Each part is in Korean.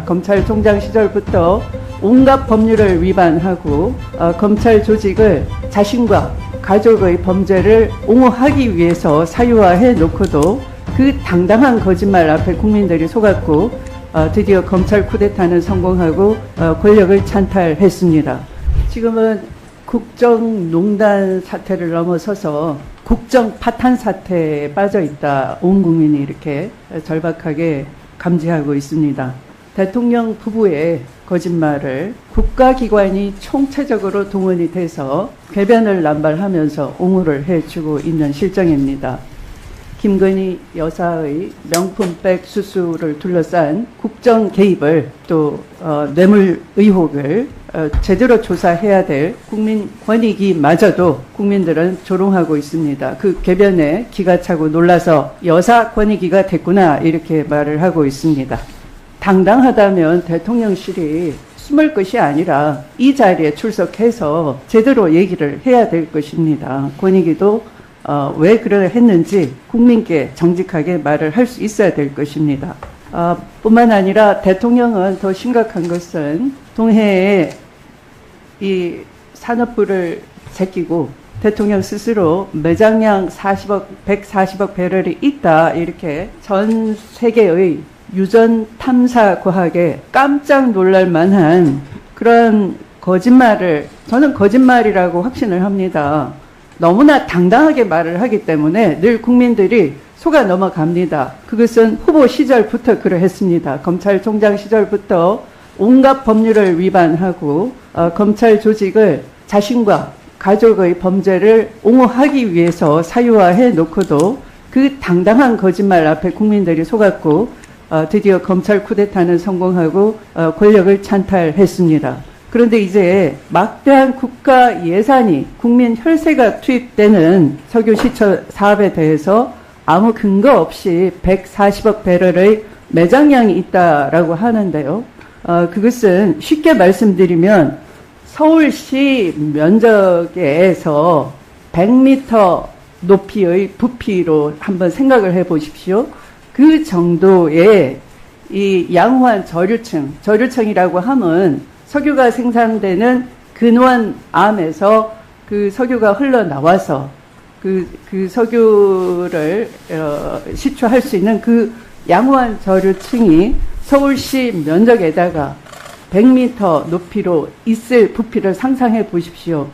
검찰총장 시절부터 온갖 법률을 위반하고 검찰 조직을 자신과 가족의 범죄를 옹호하기 위해서 사유화해 놓고도 그 당당한 거짓말 앞에 국민들이 속았고 드디어 검찰 쿠데타는 성공하고 권력을 찬탈했습니다. 지금은 국정농단 사태를 넘어서서 국정 파탄 사태에 빠져 있다. 온 국민이 이렇게 절박하게 감지하고 있습니다. 대통령 부부의 거짓말을 국가기관이 총체적으로 동원이 돼서 궤변을 남발하면서 옹호를 해주고 있는 실정입니다. 김건희 여사의 명품백 수수를 둘러싼 국정 개입을 또 뇌물 의혹을 제대로 조사해야 될 국민권익위마저도 국민들은 조롱하고 있습니다. 그 궤변에 기가 차고 놀라서 여사 권익위가 됐구나 이렇게 말을 하고 있습니다. 당당하다면 대통령실이 숨을 것이 아니라 이 자리에 출석해서 제대로 얘기를 해야 될 것입니다. 권익위도 왜 그래 했는지 국민께 정직하게 말을 할 수 있어야 될 것입니다. 뿐만 아니라 대통령은 더 심각한 것은 동해에 이 산업부를 제끼고 대통령 스스로 매장량 140억 배럴이 있다 이렇게 전 세계의 유전 탐사 과학에 깜짝 놀랄 만한 그런 거짓말을 저는 거짓말이라고 확신을 합니다. 너무나 당당하게 말을 하기 때문에 늘 국민들이 속아 넘어갑니다. 그것은 후보 시절부터 그러했습니다. 검찰총장 시절부터 온갖 법률을 위반하고 검찰 조직을 자신과 가족의 범죄를 옹호하기 위해서 사유화해 놓고도 그 당당한 거짓말 앞에 국민들이 속았고 드디어 검찰 쿠데타는 성공하고 권력을 찬탈했습니다. 그런데 이제 막대한 국가 예산이 국민 혈세가 투입되는 석유시처 사업에 대해서 아무 근거 없이 140억 배럴의 매장량이 있다라고 하는데요. 그것은 쉽게 말씀드리면 서울시 면적에서 100m 높이의 부피로 한번 생각을 해 보십시오. 그 정도의 이 양호한 저류층이라고 하면 석유가 생산되는 근원암에서 그 석유가 흘러나와서 그 석유를 시추할 수 있는 그 양호한 저류층이 서울시 면적에다가 100m 높이로 있을 부피를 상상해 보십시오.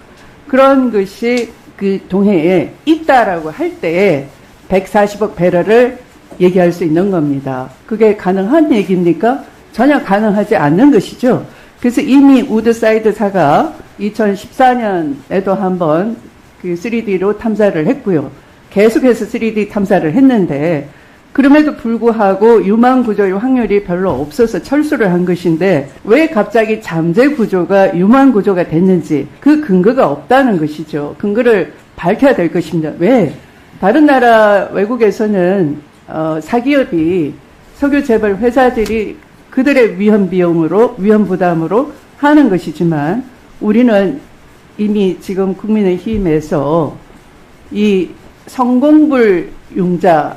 그런 것이 그 동해에 있다라고 할 때 140억 배럴을 얘기할 수 있는 겁니다. 그게 가능한 얘기입니까? 전혀 가능하지 않는 것이죠. 그래서 이미 우드사이드사가 2014년에도 한번 그 3D로 탐사를 했고요. 계속해서 3D 탐사를 했는데 그럼에도 불구하고 유망 구조의 확률이 별로 없어서 철수를 한 것인데 왜 갑자기 잠재 구조가 유망 구조가 됐는지 그 근거가 없다는 것이죠. 근거를 밝혀야 될 것입니다. 왜? 다른 나라 외국에서는 사기업이 석유 재벌 회사들이 그들의 위험 부담으로 하는 것이지만 우리는 이미 지금 국민의힘에서 이 성공불 융자를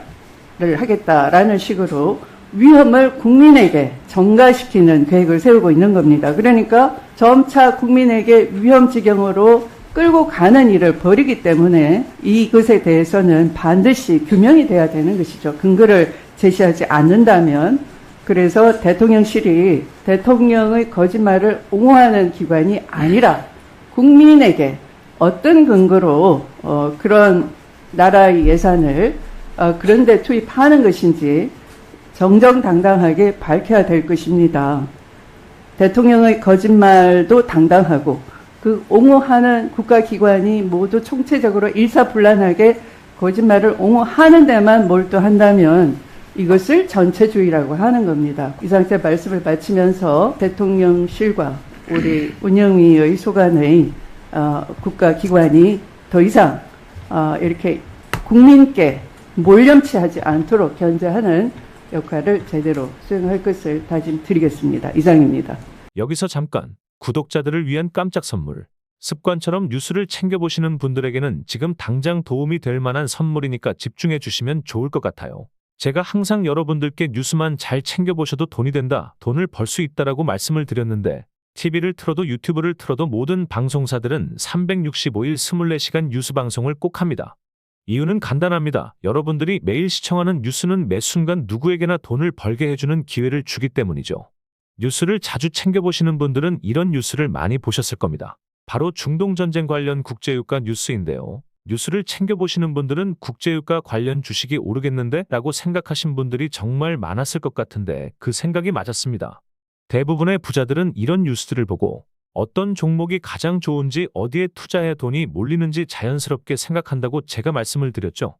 하겠다라는 식으로 위험을 국민에게 전가시키는 계획을 세우고 있는 겁니다. 그러니까 점차 국민에게 위험 지경으로 끌고 가는 일을 벌이기 때문에 이것에 대해서는 반드시 규명이 돼야 되는 것이죠. 근거를 제시하지 않는다면. 그래서 대통령실이 대통령의 거짓말을 옹호하는 기관이 아니라 국민에게 어떤 근거로 그런 나라의 예산을 그런 데 투입하는 것인지 정정당당하게 밝혀야 될 것입니다. 대통령의 거짓말도 당당하고 그 옹호하는 국가기관이 모두 총체적으로 일사불란하게 거짓말을 옹호하는 데만 몰두한다면 이것을 전체주의라고 하는 겁니다. 이상 제 말씀을 마치면서 대통령실과 우리 운영위의 소관의 국가기관이 더 이상 이렇게 국민께 몰염치하지 않도록 견제하는 역할을 제대로 수행할 것을 다짐드리겠습니다. 이상입니다. 여기서 잠깐 구독자들을 위한 깜짝 선물. 습관처럼 뉴스를 챙겨보시는 분들에게는 지금 당장 도움이 될 만한 선물이니까 집중해 주시면 좋을 것 같아요. 제가 항상 여러분들께 뉴스만 잘 챙겨보셔도 돈이 된다, 돈을 벌 수 있다라고 말씀을 드렸는데 TV를 틀어도 유튜브를 틀어도 모든 방송사들은 365일 24시간 뉴스 방송을 꼭 합니다. 이유는 간단합니다. 여러분들이 매일 시청하는 뉴스는 매 순간 누구에게나 돈을 벌게 해주는 기회를 주기 때문이죠. 뉴스를 자주 챙겨보시는 분들은 이런 뉴스를 많이 보셨을 겁니다. 바로 중동전쟁 관련 국제유가 뉴스인데요. 뉴스를 챙겨보시는 분들은 국제유가 관련 주식이 오르겠는데? 라고 생각하신 분들이 정말 많았을 것 같은데 그 생각이 맞았습니다. 대부분의 부자들은 이런 뉴스들을 보고 어떤 종목이 가장 좋은지 어디에 투자해야 돈이 몰리는지 자연스럽게 생각한다고 제가 말씀을 드렸죠.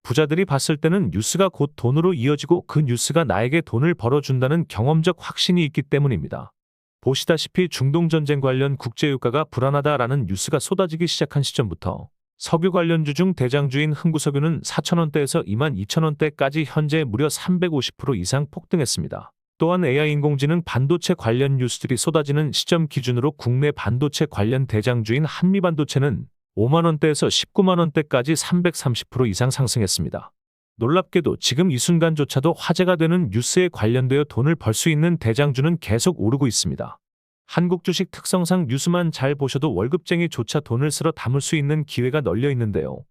부자들이 봤을 때는 뉴스가 곧 돈으로 이어지고 그 뉴스가 나에게 돈을 벌어준다는 경험적 확신이 있기 때문입니다. 보시다시피 중동전쟁 관련 국제유가가 불안하다라는 뉴스가 쏟아지기 시작한 시점부터 석유 관련주 중 대장주인 흥구석유는 4,000원대에서 22,000원대까지 현재 무려 350% 이상 폭등했습니다. 또한 AI 인공지능 반도체 관련 뉴스들이 쏟아지는 시점 기준으로 국내 반도체 관련 대장주인 한미반도체는 5만원대에서 19만원대까지 330% 이상 상승했습니다. 놀랍게도 지금 이 순간조차도 화제가 되는 뉴스에 관련되어 돈을 벌 수 있는 대장주는 계속 오르고 있습니다. 한국 주식 특성상 뉴스만 잘 보셔도 월급쟁이조차 돈을 쓸어 담을 수 있는 기회가 널려 있는데요.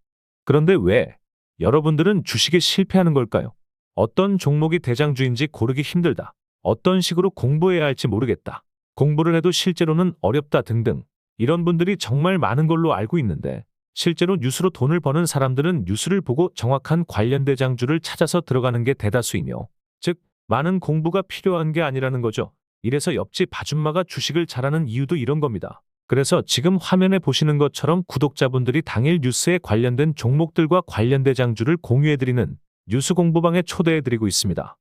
그런데 왜 여러분들은 주식에 실패하는 걸까요? 어떤 종목이 대장주인지 고르기 힘들다. 어떤 식으로 공부해야 할지 모르겠다. 공부를 해도 실제로는 어렵다 등등. 이런 분들이 정말 많은 걸로 알고 있는데 실제로 뉴스로 돈을 버는 사람들은 뉴스를 보고 정확한 관련 대장주를 찾아서 들어가는 게 대다수이며 즉 많은 공부가 필요한 게 아니라는 거죠. 이래서 옆집 아줌마가 주식을 잘하는 이유도 이런 겁니다. 그래서 지금 화면에 보시는 것처럼 구독자분들이 당일 뉴스에 관련된 종목들과 관련 대장주를 공유해드리는 뉴스 공부방에 초대해드리고 있습니다.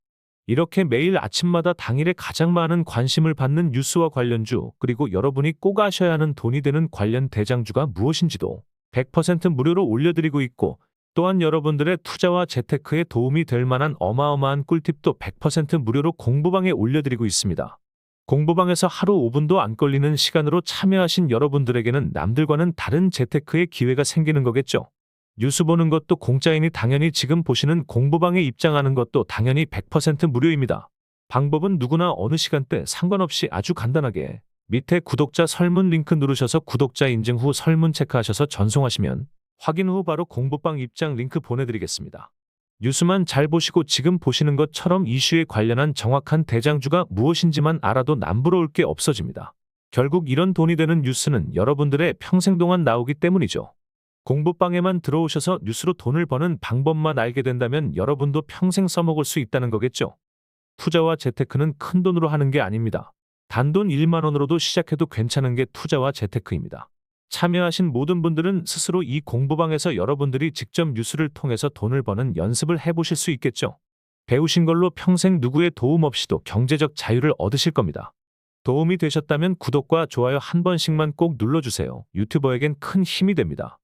이렇게 매일 아침마다 당일에 가장 많은 관심을 받는 뉴스와 관련주 그리고 여러분이 꼭 아셔야 하는 돈이 되는 관련 대장주가 무엇인지도 100% 무료로 올려드리고 있고 또한 여러분들의 투자와 재테크에 도움이 될 만한 어마어마한 꿀팁도 100% 무료로 공부방에 올려드리고 있습니다. 공부방에서 하루 5분도 안 걸리는 시간으로 참여하신 여러분들에게는 남들과는 다른 재테크의 기회가 생기는 거겠죠. 뉴스 보는 것도 공짜이니 당연히 지금 보시는 공부방에 입장하는 것도 당연히 100% 무료입니다. 방법은 누구나 어느 시간대 상관없이 아주 간단하게 밑에 구독자 설문 링크 누르셔서 구독자 인증 후 설문 체크하셔서 전송하시면 확인 후 바로 공부방 입장 링크 보내드리겠습니다. 뉴스만 잘 보시고 지금 보시는 것처럼 이슈에 관련한 정확한 대장주가 무엇인지만 알아도 남부러울 게 없어집니다. 결국 이런 돈이 되는 뉴스는 여러분들의 평생 동안 나오기 때문이죠. 공부방에만 들어오셔서 뉴스로 돈을 버는 방법만 알게 된다면 여러분도 평생 써먹을 수 있다는 거겠죠. 투자와 재테크는 큰 돈으로 하는 게 아닙니다. 단돈 1만 원으로도 시작해도 괜찮은 게 투자와 재테크입니다. 참여하신 모든 분들은 스스로 이 공부방에서 여러분들이 직접 뉴스를 통해서 돈을 버는 연습을 해보실 수 있겠죠. 배우신 걸로 평생 누구의 도움 없이도 경제적 자유를 얻으실 겁니다. 도움이 되셨다면 구독과 좋아요 한 번씩만 꼭 눌러주세요. 유튜버에겐 큰 힘이 됩니다.